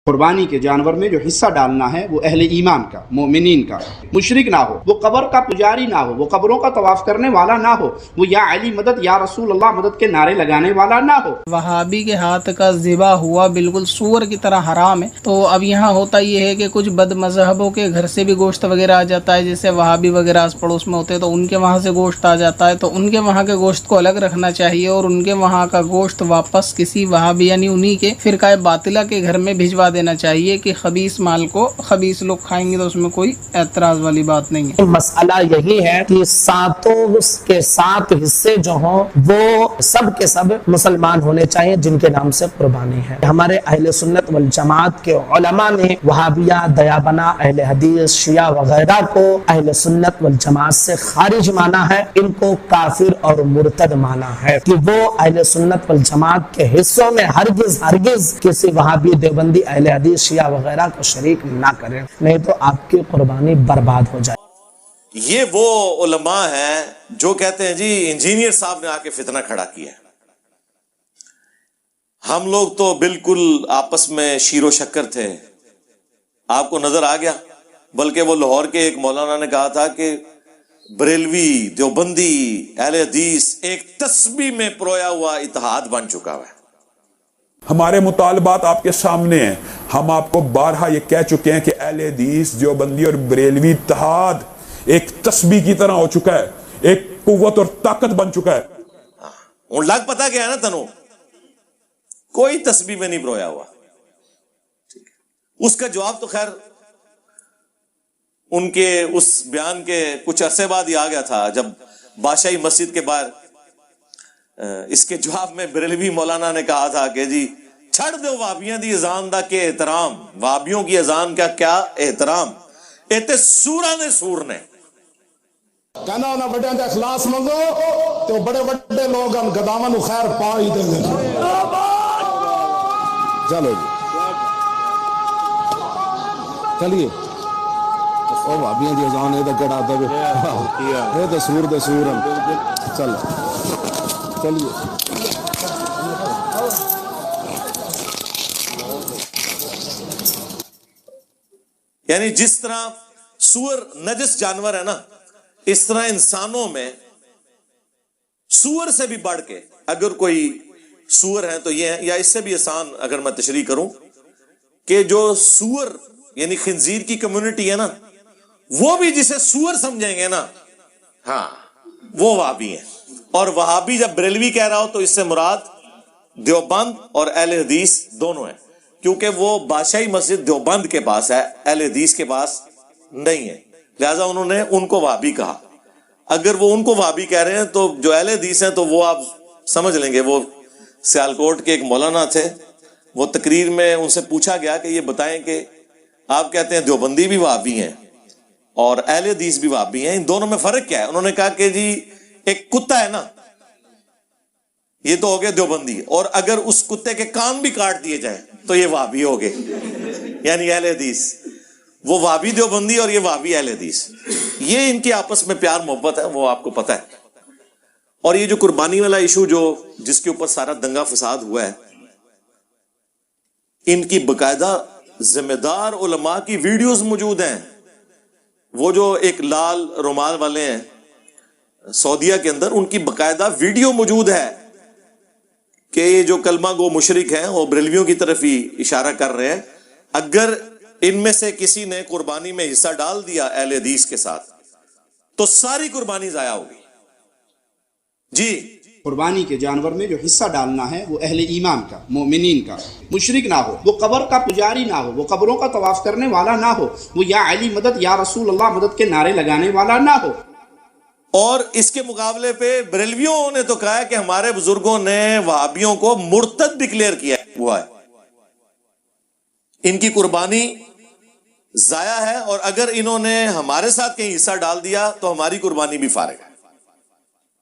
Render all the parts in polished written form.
قربانی کے جانور میں جو حصہ ڈالنا ہے وہ اہل ایمان کا، مومنین کا، مشرک نہ ہو، وہ قبر کا پجاری نہ ہو، وہ قبروں کا طواف کرنے والا نہ ہو، وہ یا علی مدد یا رسول اللہ مدد کے نعرے لگانے والا نہ ہو۔ وہابی کے ہاتھ کا ذبح ہوا بالکل سور کی طرح حرام ہے۔ تو اب یہاں ہوتا یہ ہے کہ کچھ بد مذہبوں کے گھر سے بھی گوشت وغیرہ آ جاتا ہے، جیسے وہابی وغیرہ آس پڑوس میں ہوتے ہیں تو ان کے وہاں سے گوشت آ جاتا ہے، تو ان کے وہاں کے گوشت کو الگ رکھنا چاہیے اور ان کے وہاں کا گوشت واپس کسی وہابی یعنی انہی کے فرقہ باطلہ کے گھر میں بھجوا دینا چاہیے کہ خبیث مال کو خبیث لوگ کھائیں گے تو اس میں کوئی اعتراض والی بات نہیں ہے۔ مسئلہ یہی ہے کہ ساتوں کے سات حصے جو ہوں وہ سب کے سب مسلمان ہونے چاہیے جن کے نام سے قربانی ہے۔ ہمارے اہل سنت والجماعت کے علماء نے وہابیہ، دیابنا، اہل حدیث، شیعہ وغیرہ کو اہل سنت والجماعت سے خارج مانا ہے، ان کو کافر اور مرتد مانا ہے کہ وہ اہل سنت والجماعت کے حصوں میں ہرگز کسی وہابی، دیوبندی، اہل حدیث، شیعہ وغیرہ کو شریک نہ کریں، نہیں تو آپ کی قربانی برباد ہو جائے۔ یہ وہ علماء ہیں جو کہتے ہیں جی انجینئر صاحب نے آ کے فتنہ کھڑا کیا ہے۔ ہم لوگ تو بالکل آپس میں شیر و شکر تھے، آپ کو نظر آ گیا۔ بلکہ وہ لاہور کے ایک مولانا نے کہا تھا کہ بریلوی، دیوبندی، اہل حدیث ایک تسبیح میں پرویا ہوا اتحاد بن چکا ہے۔ ہمارے مطالبات آپ کے سامنے ہیں، ہم آپ کو بارہا یہ کہہ چکے ہیں کہ اہل حدیث، دیوبندی اور بریلوی اتحاد ایک تسبیح کی طرح ہو چکا ہے، ایک قوت اور طاقت بن چکا ہے۔ لگ پتا کیا ہے نا تنو، کوئی تسبیح میں نہیں پرویا ہوا۔ اس کا جواب تو خیر ان کے اس بیان کے کچھ عرصے بعد ہی آ گیا تھا، جب بادشاہی مسجد کے باہر اس کے جواب میں بریلوی مولانا نے کہا تھا کہ جی چھڑ دو وہابیاں دی اذان دا کے احترام، وہابیوں کی اذان کا کیا احترام، ایتے سورا نے سور نے کہنا انہاں بڑے دا اخلاص منگو تو بڑے بڑے لوگ ان گداواں نو خیر پا ہی دیں گے۔ چلو جی چلیے، او بھابیاں دی اذان اے تے کڑا دے اے تے سور دے سور چل چلیے۔ یعنی جس طرح سور نجس جانور ہے نا، اس طرح انسانوں میں سور سے بھی بڑھ کے اگر کوئی سور ہے تو یہ ہے، یا اس سے بھی آسان اگر میں تشریح کروں کہ جو سور یعنی خنزیر کی کمیونٹی ہے نا، وہ بھی جسے سور سمجھیں گے نا، ہاں وہ وہابی ہیں۔ اور وہابی جب بریلوی کہہ رہا ہو تو اس سے مراد دیوبند اور اہل حدیث دونوں ہیں، کیونکہ وہ بادشاہی مسجد دیوبند کے پاس ہے، اہل حدیث کے پاس نہیں ہے، لہذا انہوں نے ان کو وہابی کہا۔ اگر وہ ان کو وہابی کہہ رہے ہیں تو جو اہل حدیث ہیں تو وہ آپ سمجھ لیں گے۔ وہ سیالکوٹ کے ایک مولانا تھے، وہ تقریر میں ان سے پوچھا گیا کہ یہ بتائیں کہ آپ کہتے ہیں دیوبندی بھی وہابی ہیں اور اہل حدیث بھی وہابی ہیں، ان دونوں میں فرق کیا ہے؟ انہوں نے کہا کہ جی ایک کتا ہے نا، یہ تو ہو گیا دیوبندی، اور اگر اس کتے کے کان بھی کاٹ دیے جائیں تو یہ وہابی ہو گئے، یعنی اہل حدیث۔ وہ وہابی دیوبندی اور یہ وہابی اہل حدیث، یہ ان کے آپس میں پیار محبت ہے، وہ آپ کو پتہ ہے۔ اور یہ جو قربانی والا ایشو جو جس کے اوپر سارا دنگا فساد ہوا ہے، ان کی باقاعدہ ذمہ دار علماء کی ویڈیوز موجود ہیں۔ وہ جو ایک لال رومال والے ہیں سعودیہ کے اندر، ان کی باقاعدہ ویڈیو موجود ہے کہ یہ جو کلمہ گو مشرک ہیں وہ بریلویوں کی طرف ہی اشارہ کر رہے ہیں، اگر ان میں سے کسی نے قربانی میں حصہ ڈال دیا اہل حدیث کے ساتھ تو ساری قربانی ضائع ہوگی۔ جی قربانی کے جانور میں جو حصہ ڈالنا ہے وہ اہل ایمان کا، مومنین کا، مشرک نہ ہو، وہ قبر کا پجاری نہ ہو، وہ قبروں کا طواف کرنے والا نہ ہو، وہ یا علی مدد یا رسول اللہ مدد کے نعرے لگانے والا نہ ہو۔ اور اس کے مقابلے پہ بریلویوں نے تو کہا ہے کہ ہمارے بزرگوں نے وہابیوں کو مرتد ڈکلیئر کیا ہوا ہے، ان کی قربانی ضائع ہے، اور اگر انہوں نے ہمارے ساتھ کہیں حصہ ڈال دیا تو ہماری قربانی بھی فارغ ہے۔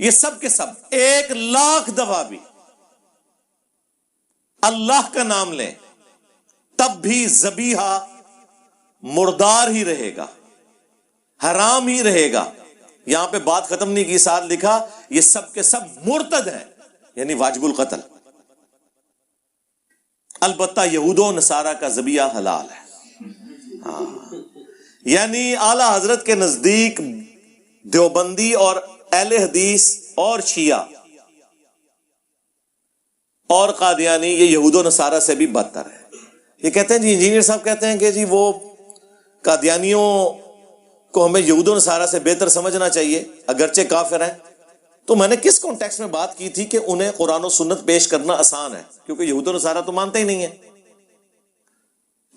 یہ سب کے سب 1,00,000 دفعہ بھی اللہ کا نام لیں تب بھی ذبیحہ مردار ہی رہے گا، حرام ہی رہے گا. یہاں پہ بات ختم نہیں کی، ساتھ لکھا یہ سب کے سب مرتد ہیں، یعنی واجب القتل. البتہ یہود و نصارہ کا ذبیحہ حلال ہے. یعنی اعلی حضرت کے نزدیک دیوبندی اور اہل حدیث اور شیعہ اور قادیانی یہ یہود و نصارہ سے بھی بدتر ہے. یہ کہتے ہیں جی، انجینئر صاحب کہتے ہیں کہ جی وہ قادیانیوں کو ہمیں یہود و نصارہ سے بہتر سمجھنا چاہیے اگرچہ کافر ہیں. تو میں نے کس کانٹیکسٹ میں بات کی تھی کہ انہیں قرآن و سنت پیش کرنا آسان ہے کیونکہ یہود و نصارہ تو مانتے ہی نہیں ہیں.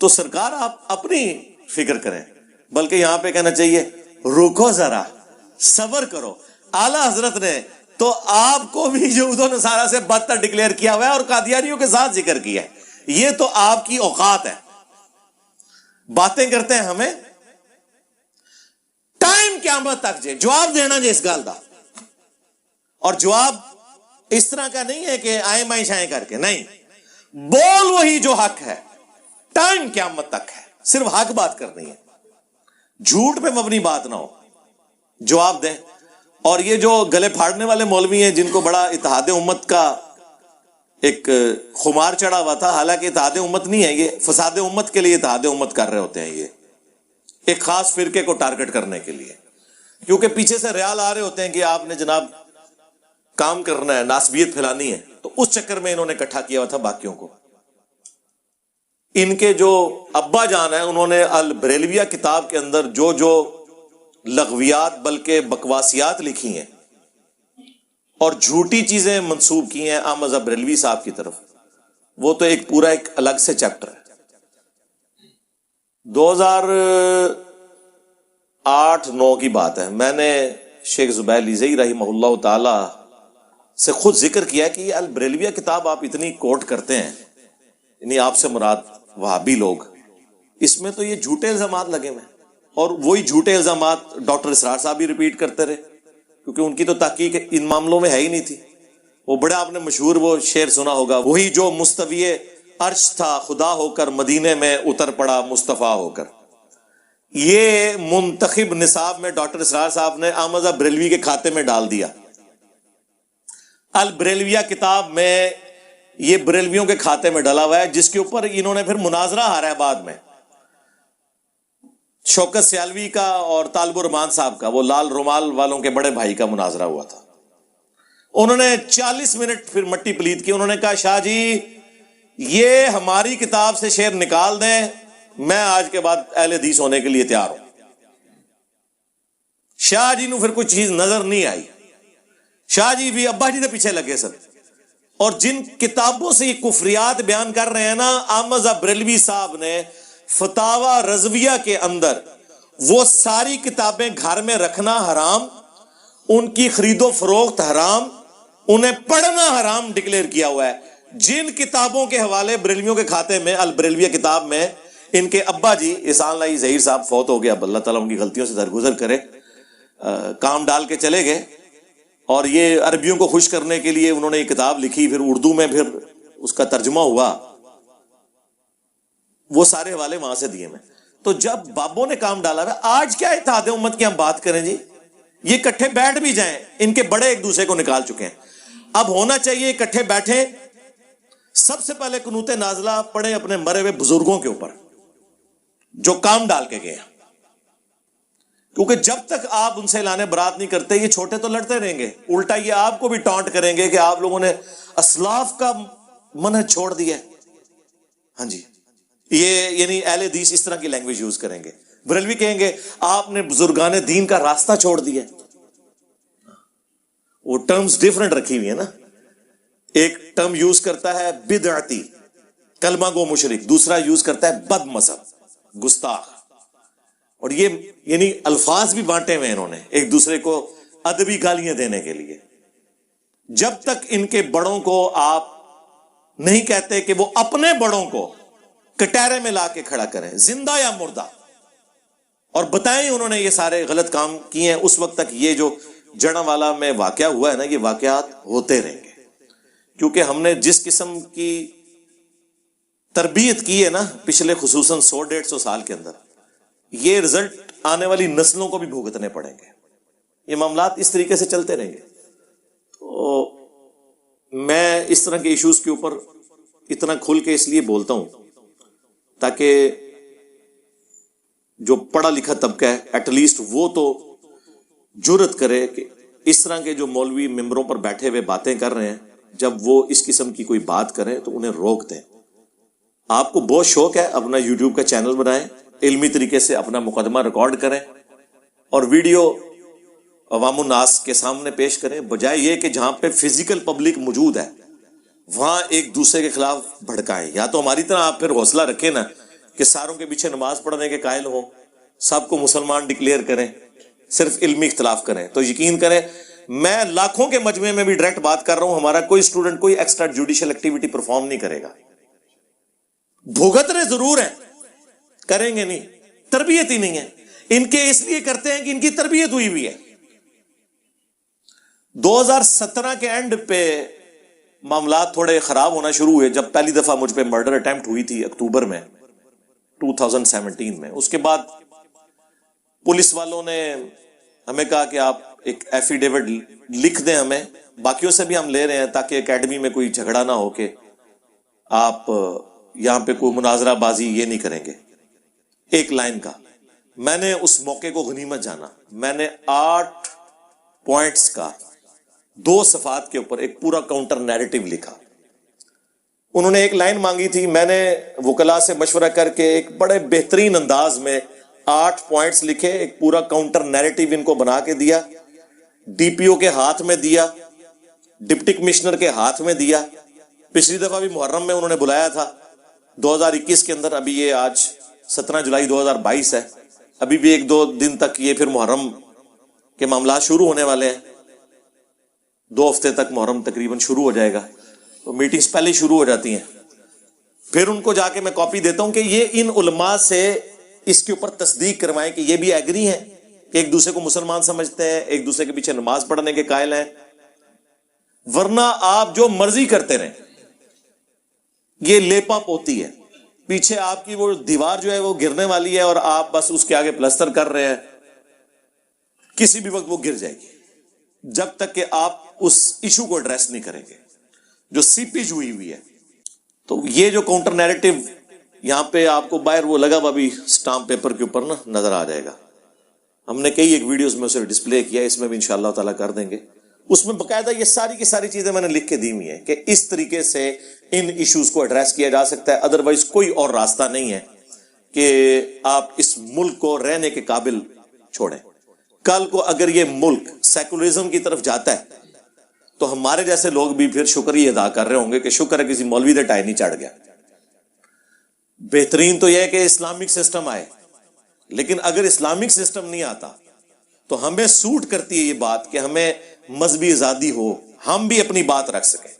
تو سرکار آپ اپنی فکر کریں، بلکہ یہاں پہ کہنا چاہیے رکو ذرا، صبر کرو. اعلی حضرت نے تو آپ کو بھی یہود و نصارہ سے بدتر ڈکلیئر کیا ہوا ہے اور قادیانیوں کے ساتھ ذکر کیا ہے. یہ تو آپ کی اوقات ہے، باتیں کرتے ہیں ہمیں. ٹائم قیامت تک جے جواب دینا جے اس گل دا، اور جواب اس طرح کا نہیں ہے کہ آئیں مائیں شائیں کر کے، نہیں، بول وہی جو حق ہے. ٹائم قیامت تک ہے، صرف حق بات کرنی ہے، جھوٹ پہ مبنی بات نہ ہو، جواب دیں. اور یہ جو گلے پھاڑنے والے مولوی ہیں جن کو بڑا اتحاد امت کا ایک خمار چڑھا ہوا تھا، حالانکہ اتحاد امت نہیں ہے، یہ فساد امت کے لیے اتحاد امت کر رہے ہوتے ہیں، یہ ایک خاص فرقے کو ٹارگٹ کرنے کے لیے، کیونکہ پیچھے سے ریال آ رہے ہوتے ہیں کہ آپ نے جناب کام کرنا ہے، ناسبیت پھیلانی ہے. تو اس چکر میں انہوں نے اکٹھا کیا ہوا تھا باقیوں کو. ان کے جو ابا جان ہیں انہوں نے البریلویہ کتاب کے اندر جو جو لغویات بلکہ بکواسیات لکھی ہیں اور جھوٹی چیزیں منسوب کی ہیں احمد بریلوی صاحب کی طرف، وہ تو ایک پورا ایک الگ سے چیپٹر ہے. 2008-9 کی بات ہے، میں نے شیخ زبیر لیزئی رحمہ اللہ تعالی سے خود ذکر کیا کہ یہ البریلویہ کتاب آپ اتنی کوٹ کرتے ہیں، یعنی آپ سے مراد وہابی لوگ، اس میں تو یہ جھوٹے الزامات لگے ہوئے ہیں. اور وہی جھوٹے الزامات ڈاکٹر اسرار صاحب بھی ریپیٹ کرتے رہے کیونکہ ان کی تو تحقیق ان معاملوں میں ہے ہی نہیں تھی. وہ بڑا آپ نے مشہور وہ شعر سنا ہوگا، وہی جو مستوی عرش تھا خدا ہو کر مدینے میں اتر پڑا مصطفیٰ ہو کر. یہ منتخب نصاب میں ڈاکٹر اسرار صاحب نے احمد بریلوی کے کھاتے میں ڈال دیا. البریلویہ کتاب میں یہ بریلویوں کے کھاتے میں ڈلا ہوا ہے، جس کے اوپر انہوں نے پھر مناظرہ آ رہا ہے بعد میں شوکت سیالوی کا اور طالب الرحمان صاحب کا، وہ لال رومال والوں کے بڑے بھائی کا مناظرہ ہوا تھا. انہوں نے 40 منٹ پھر مٹی پلید کی. انہوں نے کہا شاہ جی یہ ہماری کتاب سے شعر نکال دیں، میں آج کے بعد اہل حدیث ہونے کے لیے تیار ہوں. شاہ جی نو پھر کوئی چیز نظر نہیں آئی. شاہ جی بھی ابا جی کے پیچھے لگے سر، اور جن کتابوں سے یہ کفریات بیان کر رہے ہیں نا، احمد بریلوی صاحب نے فتاوی رضویہ کے اندر وہ ساری کتابیں گھر میں رکھنا حرام، ان کی خرید و فروخت حرام، انہیں پڑھنا حرام ڈکلیئر کیا ہوا ہے. جن کتابوں کے حوالے بریلویوں کے کھاتے میں البریلویہ کتاب میں ان کے ابا جی احسان اللہ ظہیر صاحب فوت ہو گیا، اب اللہ تعالیٰ ان کی غلطیوں سے درگزر کرے، کام ڈال کے چلے گئے، اور یہ عربیوں کو خوش کرنے کے لیے انہوں نے یہ کتاب لکھی، پھر اردو میں پھر اس کا ترجمہ ہوا، وہ سارے حوالے وہاں سے دیے میں. تو جب بابوں نے کام ڈالا ہے، آج کیا اتحاد امت کی ہم بات کریں جی، یہ اکٹھے بیٹھ بھی جائیں، ان کے بڑے ایک دوسرے کو نکال چکے ہیں. اب ہونا چاہیے اکٹھے بیٹھیں، سب سے پہلے قنوت نازلہ پڑھیں اپنے مرے ہوئے بزرگوں کے اوپر جو کام ڈال کے گئے، کیونکہ جب تک آپ ان سے اعلان برات نہیں کرتے یہ چھوٹے تو لڑتے رہیں گے، الٹا یہ آپ کو بھی ٹانٹ کریں گے کہ آپ لوگوں نے اسلاف کا منہج چھوڑ دیا. ہاں جی، یہ یعنی اہل حدیث اس طرح کی لینگویج یوز کریں گے. بریلوی کہیں گے آپ نے بزرگان دین کا راستہ چھوڑ دیا. وہ ٹرمز ڈیفرنٹ رکھی ہوئی ہے نا، ایک ٹرم یوز کرتا ہے بدعتی کلمہ گو مشرک، دوسرا یوز کرتا ہے بد مذہب گستاخ. اور یہ یعنی الفاظ بھی بانٹے ہوئے انہوں نے ایک دوسرے کو ادبی گالیاں دینے کے لیے. جب تک ان کے بڑوں کو آپ نہیں کہتے کہ وہ اپنے بڑوں کو کٹہرے میں لا کے کھڑا کریں زندہ یا مردہ، اور بتائیں انہوں نے یہ سارے غلط کام کیے ہیں، اس وقت تک یہ جو جڑاوالا میں واقعہ ہوا ہے نا، یہ واقعات ہوتے رہیں گے، کیونکہ ہم نے جس قسم کی تربیت کی ہے نا پچھلے خصوصاً 100-150 سال کے اندر، یہ رزلٹ آنے والی نسلوں کو بھی بھگتنے پڑیں گے. یہ معاملات اس طریقے سے چلتے رہیں گے. تو میں اس طرح کے ایشوز کے اوپر اتنا کھل کے اس لیے بولتا ہوں تاکہ جو پڑھا لکھا طبقہ ہے ایٹ لیسٹ وہ تو جرأت کرے کہ اس طرح کے جو مولوی ممبروں پر بیٹھے ہوئے باتیں کر رہے ہیں، جب وہ اس قسم کی کوئی بات کریں تو انہیں روک دیں. آپ کو بہت شوق ہے، اپنا یوٹیوب کا چینل بنائیں، علمی طریقے سے اپنا مقدمہ ریکارڈ کریں اور ویڈیو عوام الناس کے سامنے پیش کریں، بجائے یہ کہ جہاں پہ فزیکل پبلک موجود ہے وہاں ایک دوسرے کے خلاف بھڑکائیں. یا تو ہماری طرح آپ پھر حوصلہ رکھیں نا کہ ساروں کے پیچھے نماز پڑھنے کے قائل ہوں، سب کو مسلمان ڈکلیئر کریں، صرف علمی اختلاف کریں. تو یقین کریں میں لاکھوں کے مجمع میں بھی ڈائریکٹ بات کر رہا ہوں، ہمارا کوئی اسٹوڈنٹ کوئی ایکسٹرا جوڈیشل ایکٹیویٹی پرفارم نہیں کرے گا. بھگتنے ضرور ہیں، کریں گے نہیں، تربیت ہی نہیں ہے. ان کے اس لیے کرتے ہیں کہ ان کی تربیت ہوئی ہوئی ہے. 2017 کے اینڈ پہ معاملات تھوڑے خراب ہونا شروع ہوئے جب پہلی دفعہ مجھ پہ مرڈر اٹیمپٹ ہوئی تھی اکتوبر میں 2017 میں. اس کے بعد پولیس والوں نے ہمیں کہا کہ آپ ایک ایفیڈیوٹ لکھ دیں ہمیں، باقیوں سے بھی ہم لے رہے ہیں تاکہ اکیڈمی میں کوئی جھگڑا نہ ہو کہ آپ یہاں پہ کوئی مناظرہ بازی یہ نہیں کریں گے. ایک لائن کا میں نے اس موقع کو غنیمت جانا. میں نے 8 پوائنٹس کا 2 صفحات کے اوپر ایک پورا کاؤنٹر نیریٹو لکھا. انہوں نے ایک لائن مانگی تھی، میں نے وکلاء سے مشورہ کر کے ایک بڑے بہترین انداز میں 8 پوائنٹس لکھے، ایک پورا کاؤنٹر نیریٹو ان کو بنا کے دیا، ڈی پی او کے ہاتھ میں دیا، ڈپٹی کمشنر کے ہاتھ میں دیا. پچھلی دفعہ بھی محرم میں انہوں نے بلایا تھا 2021 کے اندر، ابھی یہ آج 17 جولائی 2022 ہے، ابھی بھی 1-2 دن تک یہ پھر محرم کے معاملات شروع ہونے والے ہیں. 2 ہفتے تک محرم تقریباً شروع ہو جائے گا، تو میٹنگز پہلے ہی شروع ہو جاتی ہیں. پھر ان کو جا کے میں کاپی دیتا ہوں کہ یہ ان علماء سے اس کے اوپر تصدیق کروائیں کہ یہ بھی ایگری ہیں کہ ایک دوسرے کو مسلمان سمجھتے ہیں، ایک دوسرے کے پیچھے نماز پڑھنے کے قائل ہیں. ورنہ آپ جو مرضی کرتے رہیں، یہ لیپا پوتی ہے. پیچھے آپ کی وہ دیوار جو ہے وہ گرنے والی ہے اور آپ بس اس کے آگے پلسٹر کر رہے ہیں. کسی بھی وقت وہ گر جائے گی جب تک کہ آپ اس ایشو کو ایڈریس نہیں کریں گے جو سیپیج ہوئی ہے. تو یہ جو کاؤنٹر نیریٹو یہاں پہ آپ کو باہر وہ لگا ہوا بھی اسٹامپ پیپر کے اوپر نا نظر آ جائے گا. ہم نے کئی ایک ویڈیوز میں اسے ڈسپلے کیا، اس میں بھی انشاءاللہ تعالیٰ کر دیں گے. اس میں باقاعدہ یہ ساری کی ساری چیزیں میں نے لکھ کے دی ہوئی ہیں کہ اس طریقے سے ان ایشوز کو ایڈریس کیا جا سکتا ہے. ادروائز کوئی اور راستہ نہیں ہے کہ آپ اس ملک کو رہنے کے قابل چھوڑیں. کل کو اگر یہ ملک سیکولرزم کی طرف جاتا ہے تو ہمارے جیسے لوگ بھی پھر شکریہ ادا کر رہے ہوں گے کہ شکر ہے کسی مولوی دے ٹائی نہیں چڑھ گیا. بہترین تو یہ ہے کہ اسلامک سسٹم آئے، لیکن اگر اسلامک سسٹم نہیں آتا تو ہمیں سوٹ کرتی ہے یہ بات کہ ہمیں مذہبی آزادی ہو، ہم بھی اپنی بات رکھ سکیں.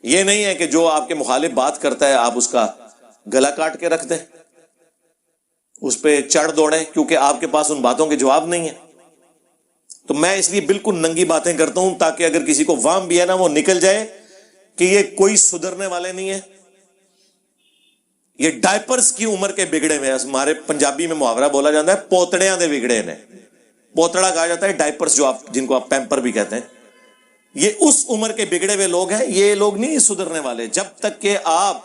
یہ نہیں ہے کہ جو آپ کے مخالف بات کرتا ہے آپ اس کا گلا کاٹ کے رکھ دیں، اس پہ چڑھ دوڑیں، کیونکہ آپ کے پاس ان باتوں کے جواب نہیں ہے. تو میں اس لیے بالکل ننگی باتیں کرتا ہوں تاکہ اگر کسی کو وہم بھی ہے نا وہ نکل جائے کہ یہ کوئی سدھرنے والے نہیں ہے، یہ ڈائپرز کی عمر کے بگڑے ہوئے. ہمارے پنجابی میں محاورہ بولا جاتا ہے پوتڑیاں دے بگڑے نے. پوتڑا کہا جاتا ہے ڈائپرز جو آپ جن کو آپ پیمپر بھی کہتے ہیں. یہ اس عمر کے بگڑے ہوئے لوگ ہیں، یہ لوگ نہیں سدھرنے والے جب تک کہ آپ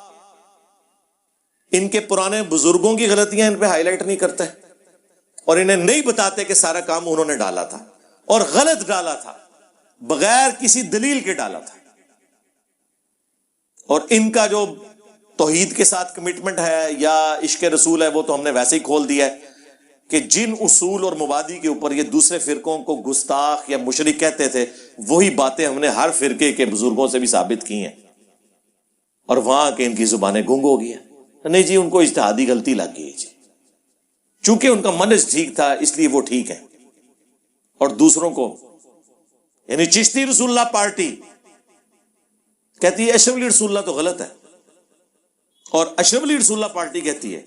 ان کے پرانے بزرگوں کی غلطیاں ان پہ ہائی لائٹ نہیں کرتے اور انہیں نہیں بتاتے کہ سارا کام انہوں نے ڈالا تھا اور غلط ڈالا تھا، بغیر کسی دلیل کے ڈالا تھا. اور ان کا جو توحید کے ساتھ کمٹمنٹ ہے یا عشق رسول ہے وہ تو ہم نے ویسے ہی کھول دیا ہے کہ جن اصول اور مبادی کے اوپر یہ دوسرے فرقوں کو گستاخ یا مشرک کہتے تھے وہی باتیں ہم نے ہر فرقے کے بزرگوں سے بھی ثابت کی ہیں، اور وہاں کے ان کی زبانیں گنگ ہو گئی ہیں. نہیں جی ان کو اجتہادی غلطی لگ گئی جی، چونکہ ان کا منہج ٹھیک تھا اس لیے وہ ٹھیک ہے. اور دوسروں کو یعنی چشتی رسول اللہ پارٹی کہتی ہے اشرف علی رسول اللہ تو غلط ہے، اور اشرف علی رسول اللہ پارٹی کہتی ہے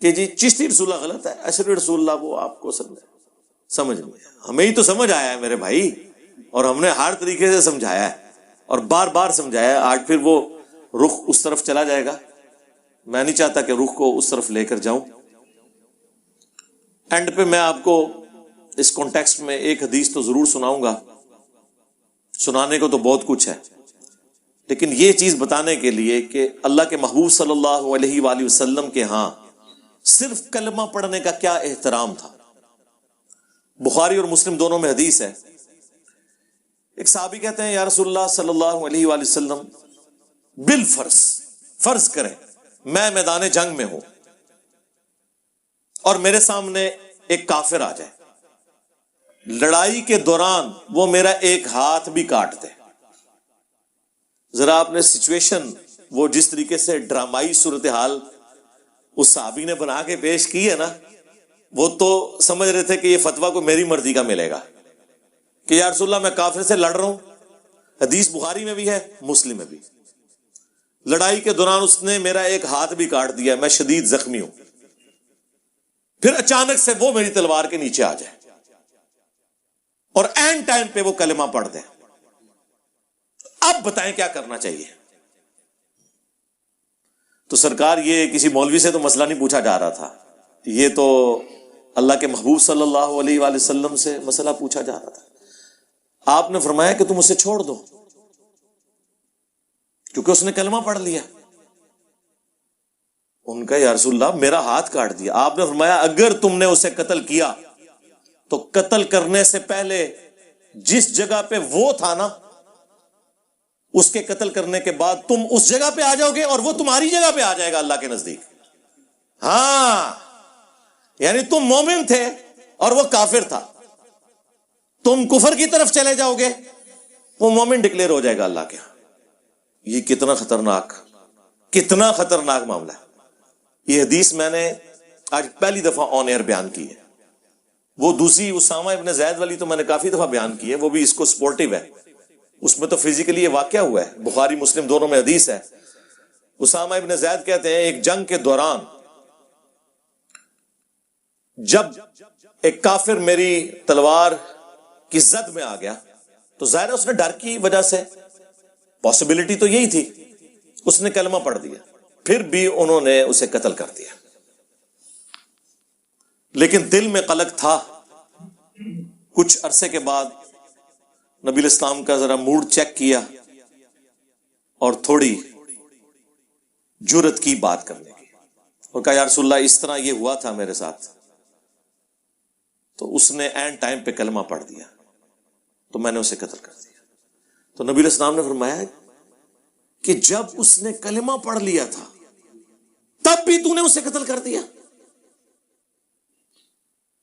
کہ جی چشتی رسول اللہ غلط ہے، اشرف علی رسول اللہ وہ آپ کو سمجھے. سمجھ نہیں آیا. ہمیں ہی تو سمجھ آیا ہے میرے بھائی, اور ہم نے ہر طریقے سے سمجھایا ہے اور بار بار سمجھایا ہے. آج پھر وہ رخ اس طرف چلا جائے گا. میں نہیں چاہتا کہ رخ کو اس طرف لے کر جاؤں. اینڈ پہ میں آپ کو اس کانٹیکسٹ میں ایک حدیث تو ضرور سناؤں گا. سنانے کو تو بہت کچھ ہے, لیکن یہ چیز بتانے کے لیے کہ اللہ کے محبوب صلی اللہ علیہ وآلہ وسلم کے ہاں صرف کلمہ پڑھنے کا کیا احترام تھا. بخاری اور مسلم دونوں میں حدیث ہے. ایک صحابی کہتے ہیں یا رسول اللہ صلی اللہ علیہ وآلہ وسلم, بالفرض فرض کریں میں میدان جنگ میں ہوں اور میرے سامنے ایک کافر آ جائے, لڑائی کے دوران وہ میرا ایک ہاتھ بھی کاٹ دے. ذرا آپ نے سچویشن, وہ جس طریقے سے ڈرامائی صورتحال اس صحابی نے بنا کے پیش کی ہے نا, وہ تو سمجھ رہے تھے کہ یہ فتویٰ کو میری مرضی کا ملے گا کہ یا رسول اللہ میں کافر سے لڑ رہا ہوں. حدیث بخاری میں بھی ہے, مسلم میں بھی. لڑائی کے دوران اس نے میرا ایک ہاتھ بھی کاٹ دیا, میں شدید زخمی ہوں. پھر اچانک سے وہ میری تلوار کے نیچے آ جائے اور اینڈ ٹائم پہ وہ کلمہ پڑھ دیں. اب بتائیں کیا کرنا چاہیے؟ تو سرکار, یہ کسی مولوی سے تو مسئلہ نہیں پوچھا جا رہا تھا, یہ تو اللہ کے محبوب صلی اللہ علیہ وآلہ وسلم سے مسئلہ پوچھا جا رہا تھا. آپ نے فرمایا کہ تم اسے چھوڑ دو کیونکہ اس نے کلمہ پڑھ لیا. ان کا یا رسول اللہ میرا ہاتھ کاٹ دیا. آپ نے فرمایا اگر تم نے اسے قتل کیا تو قتل کرنے سے پہلے جس جگہ پہ وہ تھا نا, اس کے قتل کرنے کے بعد تم اس جگہ پہ آ جاؤ گے اور وہ تمہاری جگہ پہ آ جائے گا اللہ کے نزدیک. ہاں, یعنی تم مومن تھے اور وہ کافر تھا, تم کفر کی طرف چلے جاؤ گے, وہ مومن ڈکلیئر ہو جائے گا اللہ کے ہاں. یہ کتنا خطرناک معاملہ ہے. یہ حدیث میں نے آج پہلی دفعہ آن ایئر بیان کی ہے. وہ دوسری اسامہ ابن زید والی تو میں نے کافی دفعہ بیان کی ہے, وہ بھی اس کو سپورٹیو ہے. اس میں تو فزیکلی یہ واقعہ ہوا ہے, بخاری مسلم دونوں میں حدیث ہے. اسامہ ابن زید کہتے ہیں ایک جنگ کے دوران جب ایک کافر میری تلوار کی زد میں آ گیا تو ظاہر اس نے ڈر کی وجہ سے, پاسبلٹی تو یہی تھی, اس نے کلمہ پڑھ دیا, پھر بھی انہوں نے اسے قتل کر دیا. لیکن دل میں قلق تھا. کچھ عرصے کے بعد نبی الاسلام کا ذرا موڈ چیک کیا اور تھوڑی جرت کی بات کرنے کی, اور کہا یا رسول اللہ اس طرح یہ ہوا تھا میرے ساتھ. تو اس نے اینڈ ٹائم پہ کلمہ پڑھ دیا تو میں نے اسے قتل کر دیا. تو نبی علیہ السلام نے فرمایا کہ جب اس نے کلمہ پڑھ لیا تھا تب بھی تو نے اسے قتل کر دیا.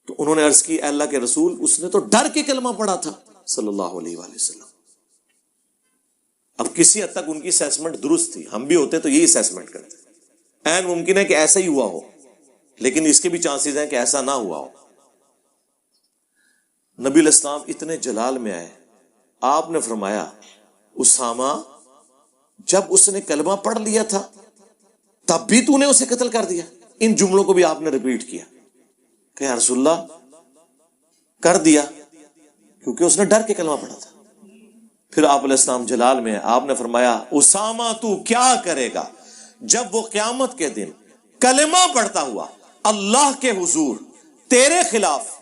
تو انہوں نے عرض کی اے اللہ کے رسول, اس نے تو ڈر کے کلمہ پڑھا تھا صلی اللہ علیہ وآلہ وسلم. اب کسی حد تک ان کی اسیسمنٹ درست تھی, ہم بھی ہوتے تو یہی اسیسمنٹ کرتے. این ممکن ہے کہ ایسا ہی ہوا ہو, لیکن اس کے بھی چانسز ہیں کہ ایسا نہ ہوا ہو. نبی علیہ السلام اتنے جلال میں آئے, آپ نے فرمایا اسامہ جب اس نے کلمہ پڑھ لیا تھا تب بھی تو نے اسے قتل کر دیا. ان جملوں کو بھی آپ نے ریپیٹ کیا کہ یا رسول اللہ کر دیا کیونکہ اس نے ڈر کے کلمہ پڑھا تھا. پھر آپ علیہ السلام جلال میں, آپ نے فرمایا اسامہ تو کیا کرے گا جب وہ قیامت کے دن کلمہ پڑھتا ہوا اللہ کے حضور تیرے خلاف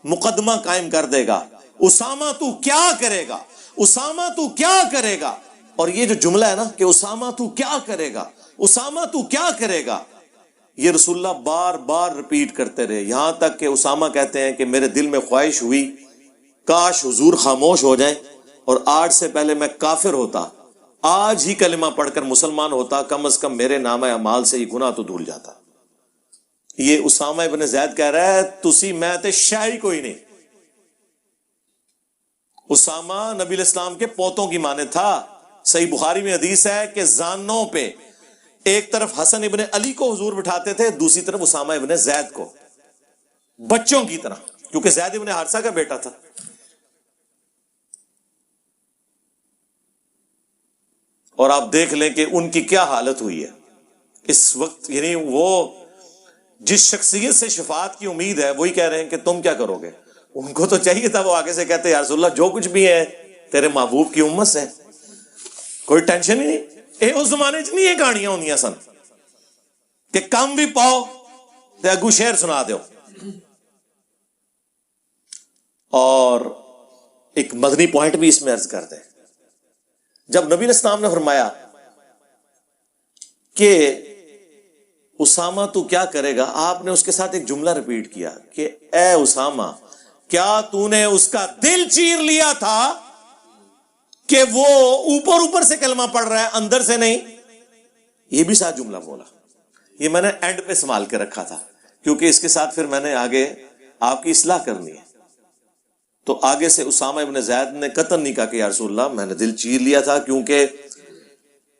مقدمہ قائم کر دے گا. اسامہ تو کیا کرے گا, اسامہ تو کیا کرے گا. اور یہ جو جملہ ہے نا کہ اسامہ تو کیا کرے گا, اسامہ تو کیا کرے گا, یہ رسول اللہ بار بار ریپیٹ کرتے رہے, یہاں تک کہ اسامہ کہتے ہیں کہ میرے دل میں خواہش ہوئی کاش حضور خاموش ہو جائیں اور آج سے پہلے میں کافر ہوتا, آج ہی کلمہ پڑھ کر مسلمان ہوتا, کم از کم میرے نامہ اعمال سے یہ گناہ تو دھل جاتا. یہ اسامہ ابن زید کہہ رہا ہے تسی میں تے شاہی کوئی نہیں. اسامہ نبی علیہ السلام کے پوتوں کی مانے تھا. صحیح بخاری میں حدیث ہے کہ زانوں پہ ایک طرف حسن ابن علی کو حضور بٹھاتے تھے, دوسری طرف اسامہ ابن زید کو, بچوں کی طرح, کیونکہ زید ابن حارثہ کا بیٹا تھا. اور آپ دیکھ لیں کہ ان کی کیا حالت ہوئی ہے اس وقت. یعنی وہ جس شخصیت سے شفاعت کی امید ہے وہی کہہ رہے ہیں کہ تم کیا کرو گے, ان کو تو چاہیے تھا وہ آگے سے کہتے یا رسول اللہ جو کچھ بھی ہے تیرے محبوب کی امت سے، کوئی ٹینشن ہی نہیں۔ اس زمانے چ نہیں یہ کہانیاں ہوندیاں سن کہ کم بھی پاؤ تے اگو شعر سنا دیو۔ اور ایک مدنی پوائنٹ بھی اس میں عرض کر دیں، جب نبی علیہ السلام نے فرمایا کہ اسامہ تو کیا کرے گا، آپ نے اس کے ساتھ ایک جملہ ریپیٹ کیا کہ اے اسامہ کیا تو نے اس کا دل چیر لیا تھا کہ وہ اوپر اوپر سے کلمہ پڑھ رہا ہے اندر سے نہیں؟ یہ بھی ساتھ جملہ بولا، یہ میں نے اینڈ پہ سنبھال کے رکھا تھا کیونکہ اس کے ساتھ پھر میں نے آگے آپ کی اصلاح کرنی ہے۔ تو آگے سے اسامہ ابن زید نے قطعاً نہیں کہا کہ یا رسول اللہ میں نے دل چیر لیا تھا، کیونکہ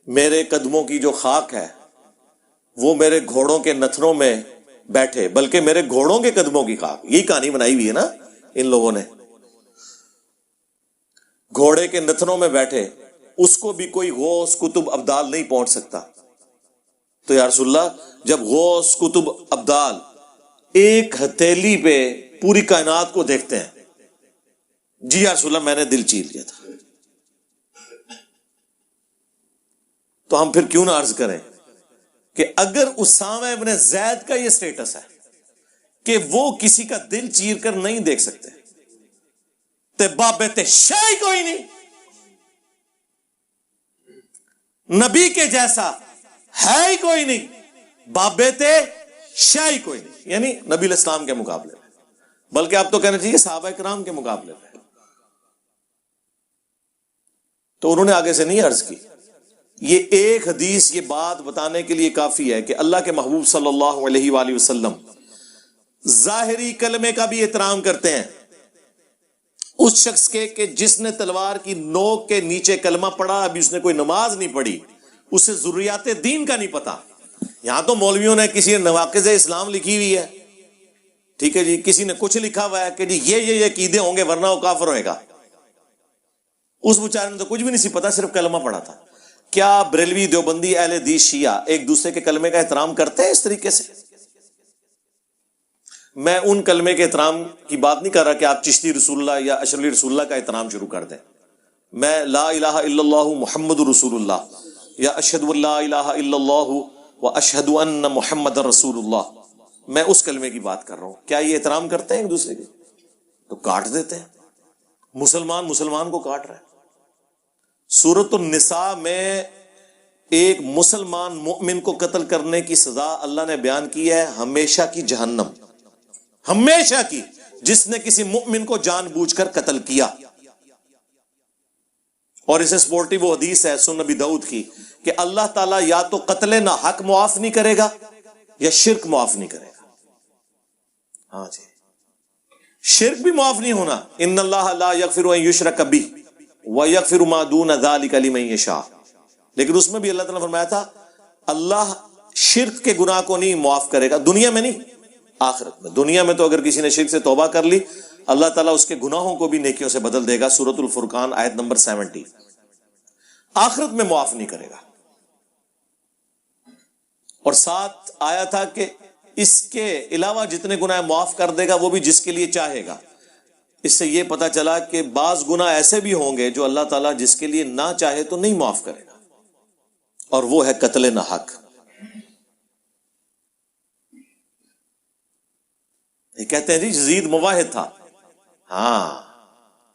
میرے قدموں کی جو خاک ہے وہ میرے گھوڑوں کے نتنوں میں بیٹھے، بلکہ میرے گھوڑوں کے قدموں کی خاک، یہی کہانی بنائی ہوئی ہے نا ان لوگوں نے، گھوڑے کے نتنوں میں بیٹھے، اس کو بھی کوئی غوث کتب ابدال نہیں پہنچ سکتا۔ تو یا رسول اللہ جب غوث کتب ابدال ایک ہتھیلی پہ پوری کائنات کو دیکھتے ہیں، جی یا رسول اللہ میں نے دل چیر لیا تھا، تو ہم پھر کیوں نہ عرض کریں کہ اگر اسامہ ابن زید کا یہ سٹیٹس ہے کہ وہ کسی کا دل چیر کر نہیں دیکھ سکتے، تے بابت شاہی کوئی نہیں، نبی کے جیسا ہے ہی کوئی نہیں، بابت شاہی کوئی نہیں، یعنی نبی علیہ السلام کے مقابلے میں، بلکہ آپ تو کہنا چاہیے صحابہ کرام کے مقابلے میں۔ تو انہوں نے آگے سے نہیں عرض کی، یہ ایک حدیث یہ بات بتانے کے لیے کافی ہے کہ اللہ کے محبوب صلی اللہ علیہ وآلہ وسلم ظاہری کلمے کا بھی احترام کرتے ہیں اس شخص کے کہ جس نے تلوار کی نوک کے نیچے کلمہ پڑھا، ابھی اس نے کوئی نماز نہیں پڑھی، اسے ضروریات دین کا نہیں پتا۔ یہاں تو مولویوں نے کسی نے نواقض اسلام لکھی ہوئی ہے، ٹھیک ہے جی، کسی نے کچھ لکھا ہوا ہے کہ جی یہ عقیدے ہوں گے ورنہ وہ کافر ہوئے گا، اس بیچارے نے تو کچھ بھی نہیں سی پتا، صرف کلمہ پڑھا تھا۔ کیا بریلوی، دیوبندی، اہل حدیث، شیعہ ایک دوسرے کے کلمے کا احترام کرتے ہیں اس طریقے سے؟ میں ان کلمے کے احترام کی بات نہیں کر رہا کہ آپ چشتی رسول اللہ یا اشرلی رسول اللہ کا احترام شروع کر دیں، میں لا الہ الا اللہ محمد رسول اللہ یا اشہد ان لا الہ الا اللہ و اشہد ان محمد رسول اللہ، میں اس کلمے کی بات کر رہا ہوں۔ کیا یہ احترام کرتے ہیں ایک دوسرے کے؟ تو کاٹ دیتے ہیں، مسلمان کو کاٹ رہا ہے۔ سورۃ النساء میں ایک مسلمان مؤمن کو قتل کرنے کی سزا اللہ نے بیان کی ہے، ہمیشہ کی جہنم، ہمیشہ کی، جس نے کسی مؤمن کو جان بوجھ کر قتل کیا۔ اور اسے سپورٹی وہ حدیث ہے سنن نبی داؤد کی کہ اللہ تعالیٰ یا تو قتل نہ حق معاف نہیں کرے گا یا شرک معاف نہیں کرے گا۔ ہاں جی، شرک بھی معاف نہیں ہونا، ان اللہ لا یغفر ان یشرک بہ ویغفر ما دون ذلک لمن یشاء، لیکن اس میں بھی اللہ تعالیٰ نے فرمایا تھا اللہ شرک کے گناہ کو نہیں معاف کرے گا، دنیا میں نہیں، آخرت میں۔ دنیا میں تو اگر کسی نے شرک سے توبہ کر لی اللہ تعالیٰ اس کے گناہوں کو بھی نیکیوں سے بدل دے گا، سورۃ الفرقان آیت نمبر 70۔ آخرت میں معاف نہیں کرے گا۔ اور ساتھ آیا تھا کہ اس کے علاوہ جتنے گناہ معاف کر دے گا وہ بھی جس کے لیے چاہے گا۔ اس سے یہ پتا چلا کہ بعض گناہ ایسے بھی ہوں گے جو اللہ تعالیٰ جس کے لیے نہ چاہے تو نہیں معاف کرے گا، اور وہ ہے قتل نہ حق۔ یہ کہتے ہیں جی یزید مواحد تھا، ہاں،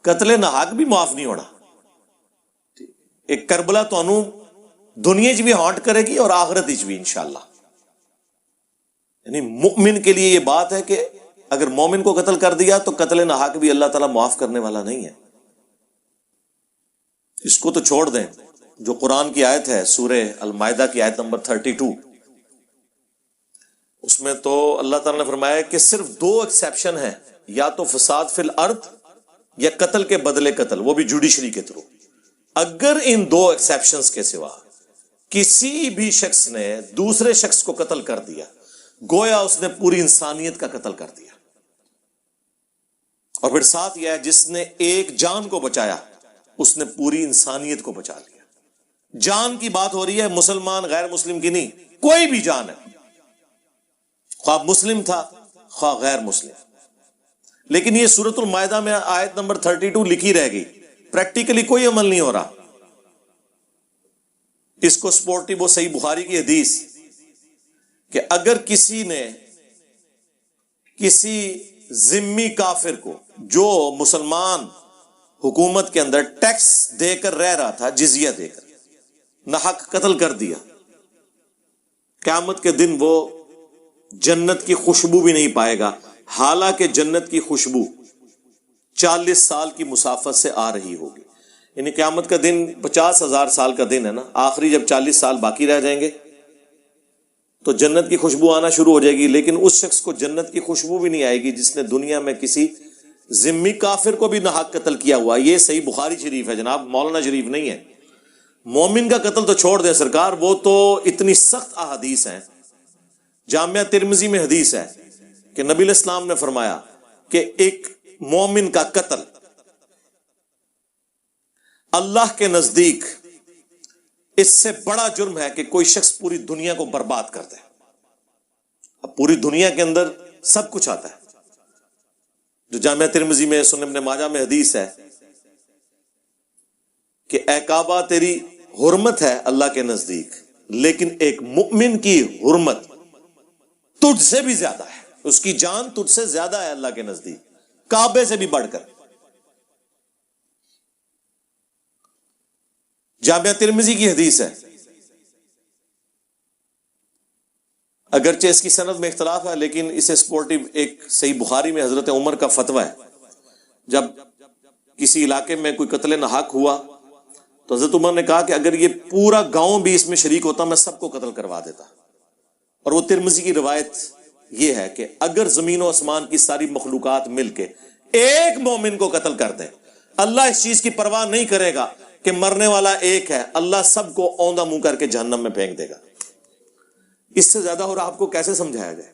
قتل نہ حق بھی معاف نہیں ہونا۔ ایک کربلا تو انو دنیا چ بھی ہانٹ کرے گی اور آخرت چ بھی انشاءاللہ۔ یعنی مومن کے لیے یہ بات ہے کہ اگر مومن کو قتل کر دیا تو قتل نہ حق بھی اللہ تعالیٰ معاف کرنے والا نہیں ہے۔ اس کو تو چھوڑ دیں، جو قرآن کی آیت ہے سورہ المائدہ کی آیت نمبر 32، اس میں تو اللہ تعالیٰ نے فرمایا کہ صرف 2 ایکسیپشن ہیں، یا تو فساد فی الارض یا قتل کے بدلے قتل، وہ بھی جوڈیشری کے تھرو۔ اگر ان 2 ایکسیپشنز کے سوا کسی بھی شخص نے دوسرے شخص کو قتل کر دیا، گویا اس نے پوری انسانیت کا قتل کر دیا۔ اور پھر ساتھ یہ ہے جس نے ایک جان کو بچایا اس نے پوری انسانیت کو بچا لیا۔ جان کی بات ہو رہی ہے، مسلمان غیر مسلم کی نہیں، کوئی بھی جان ہے، خواہ مسلم تھا خواہ غیر مسلم، لیکن یہ سورۃ المائدہ میں آیت نمبر 32 لکھی رہ گئی، پریکٹیکلی کوئی عمل نہیں ہو رہا. اس کو سپورٹی وہ صحیح بخاری کی حدیث کہ اگر کسی نے کسی ذمی کافر کو جو مسلمان حکومت کے اندر ٹیکس دے کر رہ رہا تھا، جزیہ دے کر ناحق قتل کر دیا، قیامت کے دن وہ جنت کی خوشبو بھی نہیں پائے گا، حالانکہ جنت کی خوشبو 40 سال کی مسافت سے آ رہی ہوگی. یعنی قیامت کا دن 50,000 سال کا دن ہے نا، آخری جب 40 سال باقی رہ جائیں گے تو جنت کی خوشبو آنا شروع ہو جائے گی. لیکن اس شخص کو جنت کی خوشبو بھی نہیں آئے گی جس نے دنیا میں کسی ذمی کافر کو بھی ناحق قتل کیا ہوا. یہ صحیح بخاری شریف ہے جناب، مولانا شریف نہیں ہے. مومن کا قتل تو چھوڑ دیں سرکار، وہ تو اتنی سخت احادیث ہیں. جامعہ ترمذی میں حدیث ہے کہ نبی علیہ السلام نے فرمایا کہ ایک مومن کا قتل اللہ کے نزدیک اس سے بڑا جرم ہے کہ کوئی شخص پوری دنیا کو برباد کر دے. اب پوری دنیا کے اندر سب کچھ آتا ہے. جو جامعہ ترمذی میں، سنن ابن ماجہ میں حدیث ہے کہ اے کعبہ تیری حرمت ہے اللہ کے نزدیک، لیکن ایک مؤمن کی حرمت تجھ سے بھی زیادہ ہے، اس کی جان تجھ سے زیادہ ہے اللہ کے نزدیک، کعبے سے بھی بڑھ کر. جامعہ ترمذی کی حدیث ہے، اگرچہ اس کی سند میں اختلاف ہے لیکن اسے سپورٹیو ایک صحیح بخاری میں حضرت عمر کا فتویٰ ہے. جب کسی علاقے میں کوئی قتل ناحق ہوا تو حضرت عمر نے کہا کہ اگر یہ پورا گاؤں بھی اس میں شریک ہوتا میں سب کو قتل کروا دیتا. اور وہ ترمذی کی روایت یہ ہے کہ اگر زمین و آسمان کی ساری مخلوقات مل کے ایک مومن کو قتل کر دیں، اللہ اس چیز کی پرواہ نہیں کرے گا کہ مرنے والا ایک ہے، اللہ سب کو اوندا منہ کر کے جہنم میں پھینک دے گا. اس سے زیادہ اور آپ کو کیسے سمجھایا جائے؟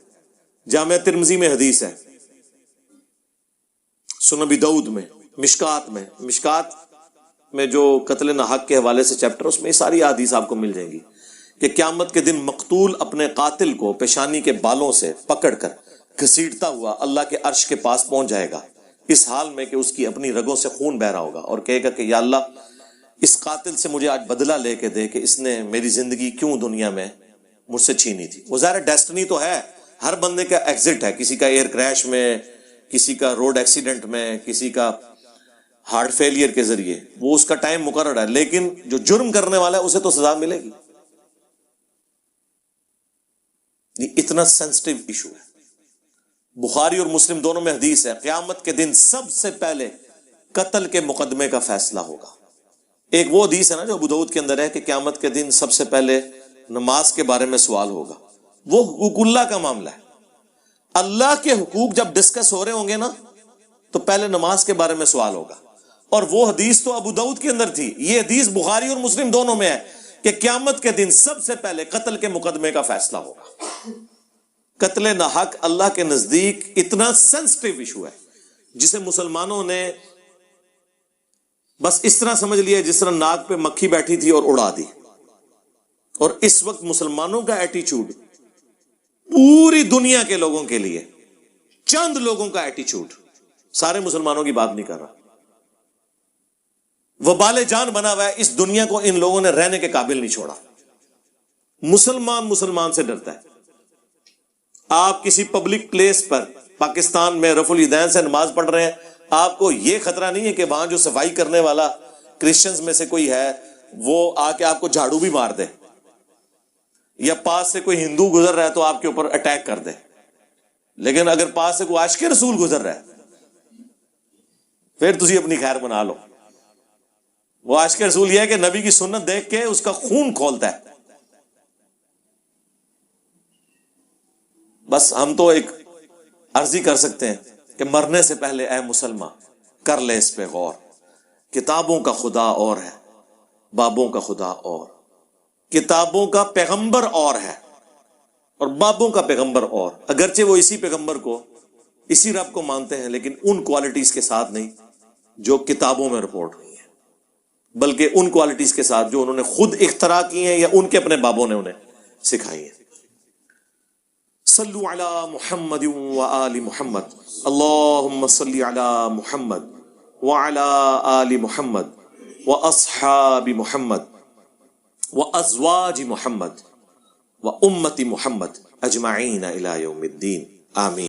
جامعہ ترمذی میں حدیث ہے، سنن ابی داؤد میں، مشکات میں جو قتل ناحق کے حوالے سے چیپٹر، اس میں یہ ساری احادیث آپ کو مل جائیں گی کہ قیامت کے دن مقتول اپنے قاتل کو پیشانی کے بالوں سے پکڑ کر گھسیٹتا ہوا اللہ کے عرش کے پاس پہنچ جائے گا، اس حال میں کہ اس کی اپنی رگوں سے خون بہ رہا ہوگا، اور کہے گا کہ یا اللہ اس قاتل سے مجھے آج بدلہ لے کے دے کہ اس نے میری زندگی کیوں دنیا میں مجھ سے چھینی تھی. وہ ظاہر ڈیسٹنی تو ہے، ہر بندے کا ایگزٹ ہے، کسی کا ایئر کریش میں، کسی کا روڈ ایکسیڈنٹ میں، کسی کا ہارٹ فیلئر کے ذریعے، وہ اس کا ٹائم مقرر ہے. لیکن جو جرم کرنے والا ہے اسے تو سزا ملے گی. یہ اتنا سینسٹیو ایشو ہے. بخاری اور مسلم دونوں میں حدیث ہے، قیامت کے دن سب سے پہلے قتل کے مقدمے کا فیصلہ ہوگا. ایک وہ حدیث ہے نا جو ابو داؤد کے اندر ہے کہ قیامت کے دن سب سے پہلے نماز کے بارے میں سوال ہوگا. وہ حقوق اللہ کا معاملہ ہے. اللہ کے حقوق جب ڈسکس ہو رہے ہوں گے نا تو پہلے نماز کے بارے میں سوال ہوگا. اور وہ حدیث تو ابو داؤد کے اندر تھی، یہ حدیث بخاری اور مسلم دونوں میں ہے کہ قیامت کے دن سب سے پہلے قتل کے مقدمے کا فیصلہ ہوگا. قتل ناحق اللہ کے نزدیک اتنا سینسٹیو ایشو ہے جسے مسلمانوں نے بس اس طرح سمجھ لیا جس طرح ناک پہ مکھی بیٹھی تھی اور اڑا دی. اور اس وقت مسلمانوں کا ایٹیچیوڈ پوری دنیا کے لوگوں کے لیے، چند لوگوں کا ایٹیچیوڈ، سارے مسلمانوں کی بات نہیں کر رہا، وبال جان بنا ہوا ہے. اس دنیا کو ان لوگوں نے رہنے کے قابل نہیں چھوڑا. مسلمان سے ڈرتا ہے. آپ کسی پبلک پلیس پر پاکستان میں رفع الیدین سے نماز پڑھ رہے ہیں، آپ کو یہ خطرہ نہیں ہے کہ وہاں جو صفائی کرنے والا کرسچنز میں سے کوئی ہے وہ آ کے آپ کو جھاڑو بھی مار دے، یا پاس سے کوئی ہندو گزر رہا ہے تو آپ کے اوپر اٹیک کر دے. لیکن اگر پاس سے کوئی عاشق رسول گزر رہا ہے پھر تسی اپنی خیر بنا لو. وہ عاشق رسول یہ ہے کہ نبی کی سنت دیکھ کے اس کا خون کھولتا ہے. بس ہم تو ایک عرضی کر سکتے ہیں کہ مرنے سے پہلے اے مسلمان کر لے اس پہ غور. کتابوں کا خدا اور ہے، بابوں کا خدا اور، کتابوں کا پیغمبر اور ہے اور بابوں کا پیغمبر اور. اگرچہ وہ اسی پیغمبر کو، اسی رب کو مانتے ہیں لیکن ان کوالٹیز کے ساتھ نہیں جو کتابوں میں رپورٹ ہوئی ہیں، بلکہ ان کوالٹیز کے ساتھ جو انہوں نے خود اختراع کی ہیں یا ان کے اپنے بابوں نے انہیں سکھائی ہیں. صلو علی محمد وآل محمد اللہم صلی علی محمد وعلی آل محمد واصحاب محمد وازواج محمد وامت محمد اجمعین الی یوم الدین آمین.